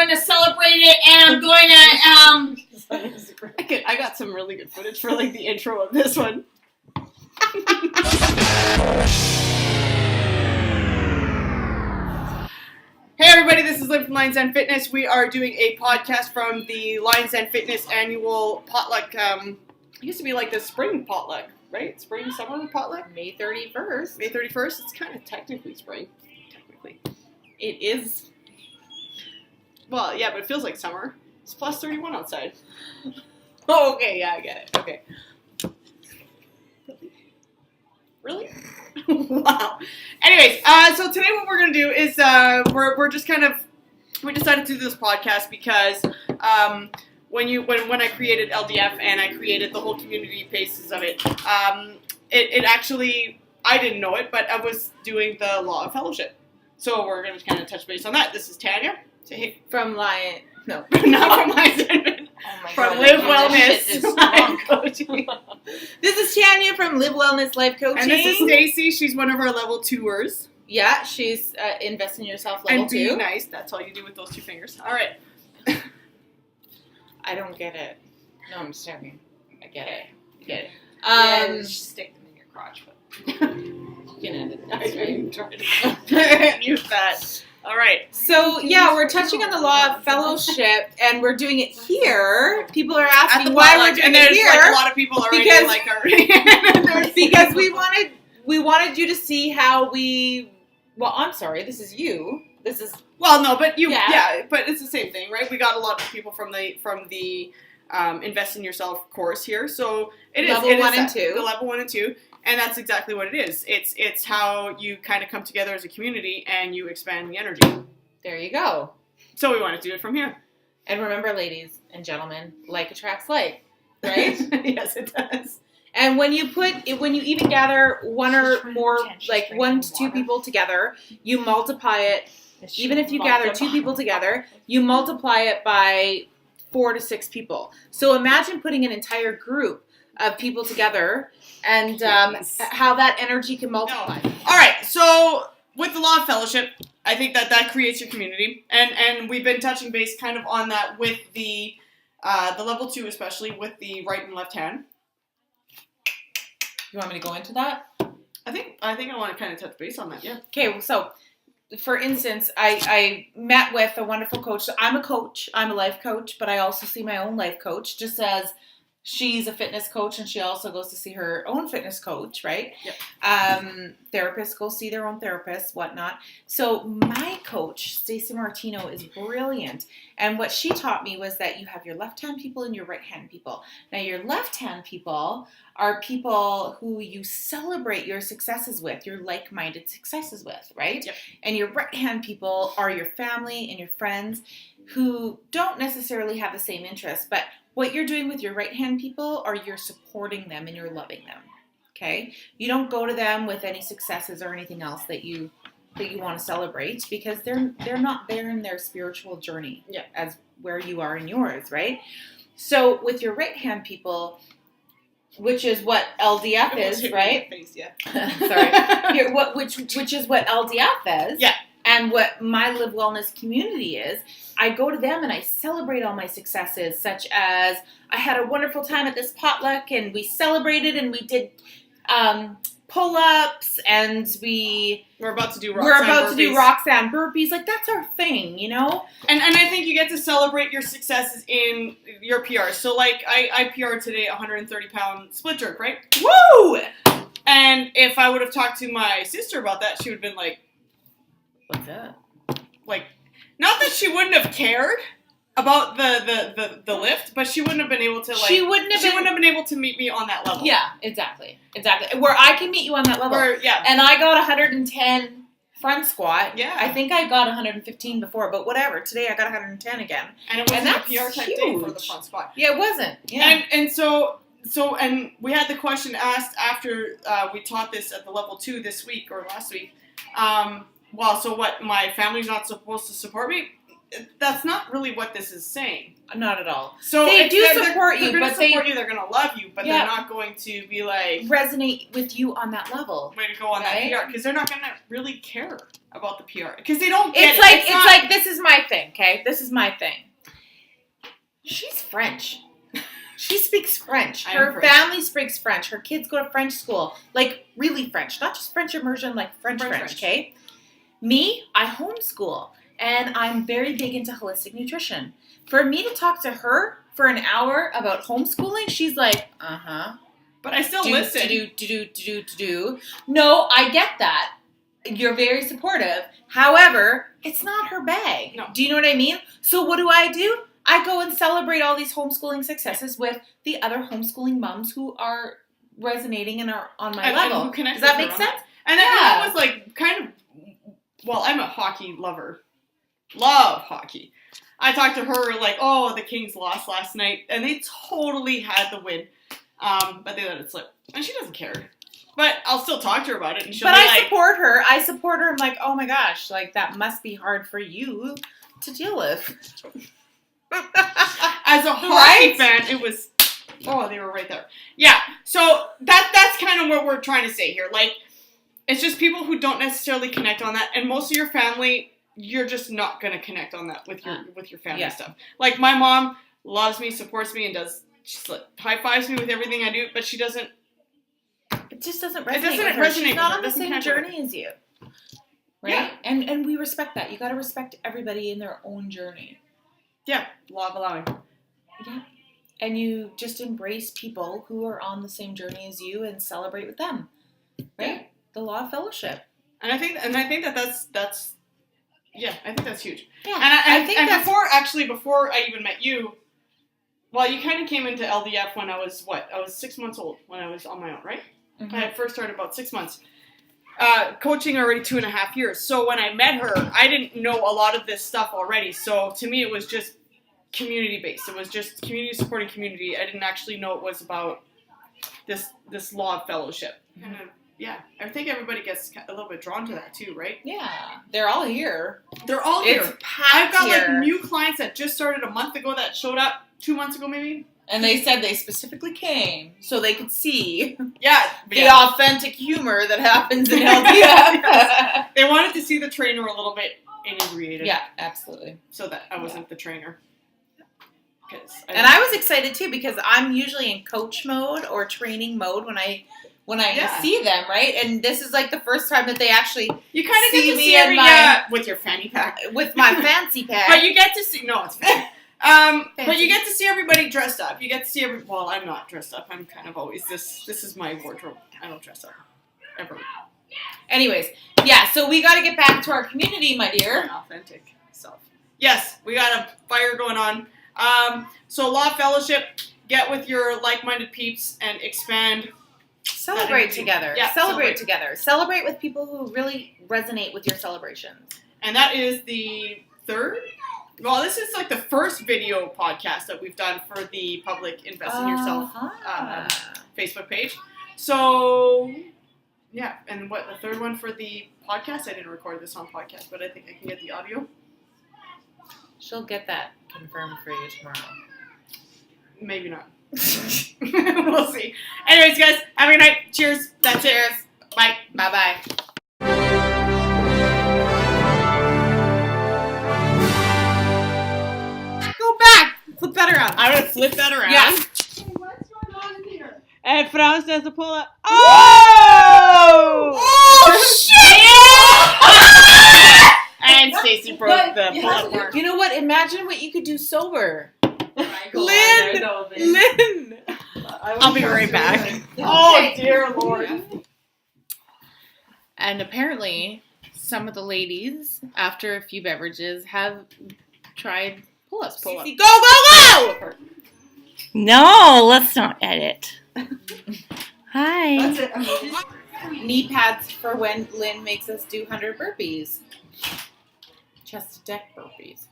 going to celebrate it, and I'm going to, I got some really good footage for like the intro of this one. Hey everybody, this is Liv from Lions Den Fitness. We are doing a podcast from the Lions Den Fitness annual potluck. It used to be like the spring potluck, right? Spring, summer potluck? May 31st. May 31st? It's kind of technically spring. Technically. It is. Well, yeah, but it feels like summer. It's plus 31 outside. Oh, okay, yeah, I get it. Okay. Really? Wow. Anyways, so today what we're going to do is we're just kind of, we decided to do this podcast because when I created LDF and I created the whole community faces of it, it actually, I didn't know it, but I was doing the Law of Fellowship. So we're going to kind of touch base on that. This is Tanya. Say hey. From Lion, no. Not from Lions. From Live Wellness Life Coaching. This is Tanya from Live Wellness Life Coaching. And this is Stacy. She's one of our level 2ers. Yeah, she's Invest in Yourself level 2. And be nice. That's all you do with those 2 fingers. All right. I don't get it. No, I'm just joking. I get it. You get it. Yeah, just stick them in your crotch. But you can edit it. I tried to use that. All right. So, yeah, we're touching on the Law of Fellowship, and we're doing it here. People are asking why we're doing it here. Like, a lot of people already because we wanted you to see how we. Well, I'm sorry. This is you. This is. Well, no, but but it's the same thing, right? We got a lot of people from the Invest in Yourself course here, so it is level 1 and 2. The level 1 and 2. And that's exactly what it is. It's how you kind of come together as a community and you expand the energy. There you go. So we want to do it from here. And remember, ladies and gentlemen, like attracts like, right? Yes, it does. And when you even gather one or more, like 1 to 2 people together, you multiply it. Even if you gather 2 people together, you multiply it by 4 to 6 people. So imagine putting an entire group of people together and how that energy can multiply. No. All right, so with the Law of Fellowship, I think that creates your community, and we've been touching base kind of on that with the level 2, especially with the right and left hand. You want me to go into that? I think I want to kind of touch base on that. Yeah. Okay, so for instance, I met with a wonderful coach. So I'm a coach. I'm a life coach, but I also see my own life coach, just as she's a fitness coach, and she also goes to see her own fitness coach, right? Yep. Therapists go see their own therapists, whatnot. So my coach, Stacey Martino, is brilliant. And what she taught me was that you have your left-hand people and your right-hand people. Now, your left-hand people are people who you celebrate your successes with, your like-minded successes with, right? Yep. And your right-hand people are your family and your friends who don't necessarily have the same interests, but what you're doing with your right-hand people are you're supporting them and you're loving them, okay? You don't go to them with any successes or anything else that you want to celebrate because they're not there in their spiritual journey as where you are in yours, right? So with your right-hand people, which is what LDF is, right? Face, yeah. Sorry. Which is what LDF is. Yeah. And what my Live Wellness community is, I go to them and I celebrate all my successes, such as I had a wonderful time at this potluck and we celebrated and we did pull-ups and we're about to do Roxanne burpees. Like, that's our thing, you know? And I think you get to celebrate your successes in your PR. So, like, I PR'd today 130-pound split jerk, right? Woo! And if I would have talked to my sister about that, she would have been like, what's that? Like, not that she wouldn't have cared about the lift, but she wouldn't have been able to, like, she wouldn't have been able to meet me on that level. Yeah, exactly. Where I can meet you on that level. And I got 110 front squat. Yeah. I think I got 115 before, but whatever. Today I got 110 again. And it wasn't a PR type day for the front squat. Yeah, it wasn't. Yeah. And so we had the question asked after we taught this at the level 2 this week or last week. Well, so what, my family's not supposed to support me? that's not really what this is saying. Not at all. So they do support you, they're going but to support you. They're going to love you, but Yeah. they're not going to be like resonate with you on that level. way to go on Right? that PR because they're not going to really care about the PR because they don't get It's like this is my thing. Okay, this is my thing. She's French. She speaks French. Her family speaks French. Her kids go to French school, like really French, not just French immersion, like French. Okay. Me, I homeschool, and I'm very big into holistic nutrition. For me to talk to her for an hour about homeschooling, she's like, But I still listen. Do. No, I get that. You're very supportive. However, it's not her bag. No. Do you know what I mean? So what do? I go and celebrate all these homeschooling successes with the other homeschooling moms who are resonating and are on my level. And who connect Does that with make her on sense? that. And that was like kind of, well, I'm a hockey lover. Love hockey. I talked to her like, oh, the Kings lost last night, and they totally had the win, but they let it slip, and she doesn't care. But I'll still talk to her about it, and she'll But be I support her. I support her. I'm like, oh my gosh, like that must be hard for you to deal with. As a hockey fan, it was. Oh, they were right there. Yeah. So that's kind of what we're trying to say here. Like, it's just people who don't necessarily connect on that, and most of your family, you're just not gonna connect on that with your family stuff. Like my mom loves me, supports me, and she like, high fives me with everything I do, but she doesn't. It just doesn't resonate. with She's not her. on the same journey as you, right? Yeah. And we respect that. You got to respect everybody in their own journey. Yeah, law of allowing. Yeah, and you just embrace people who are on the same journey as you and celebrate with them, right? Yeah. The law of fellowship. And I think that's yeah, I think that's huge. Yeah, and I think before I even met you, well, you kind of came into LDF when I was 6 months old when I was on my own, right? Mm-hmm. I had first started about 6 months. Coaching already 2.5 years. So when I met her, I didn't know a lot of this stuff already. So to me, it was just community based. It was just community supporting community. I didn't actually know it was about this law of fellowship. Mm-hmm. Yeah, I think everybody gets a little bit drawn to that too, right? Yeah, they're all here. They're all here. I've got like new clients that just started a month ago that showed up 2 months ago maybe. And they said they specifically came so they could see the authentic humor that happens in LDF. They wanted to see the trainer a little bit inebriated. Yeah, absolutely. So that I wasn't the trainer. I was excited too because I'm usually in coach mode or training mode when I see them, right? And this is like the first time that they actually you kind of get to see with your fanny pack, with my fancy pack. But you get to see it's fine. But you get to see everybody dressed up. You get to see well, I'm not dressed up. I'm kind of always this is my wardrobe. I don't dress up ever. Anyways, yeah. So we got to get back to our community, my dear. Authentic self. Yes, we got a fire going on. So law of fellowship. Get with your like-minded peeps and expand. Celebrate together. Yeah, celebrate together. Celebrate with people who really resonate with your celebrations. And that is the third. Well, this is like the first video podcast that we've done for the public Invest in Yourself Facebook page. So, yeah. And what, the third one for the podcast? I didn't record this on podcast, but I think I can get the audio. She'll get that confirmed for you tomorrow. Maybe not. We'll see. Anyways, guys, have a good night. Cheers. That's it. Bye. Bye-bye. Flip that around. I'm going to flip that around. Yeah. Hey, what's going on in here? And Franz does a pull-up. Oh! Oh, shit! And Stacy broke the pull-up bar. You know what? Imagine what you could do sober. Lynn! I'll be right back. Oh, dear Lord. And apparently, some of the ladies, after a few beverages, have tried pull-ups. Pull-up. Go, go, go! No, let's not edit. Hi. That's it. Knee pads for when Lynn makes us do 100 burpees. Chest to deck burpees.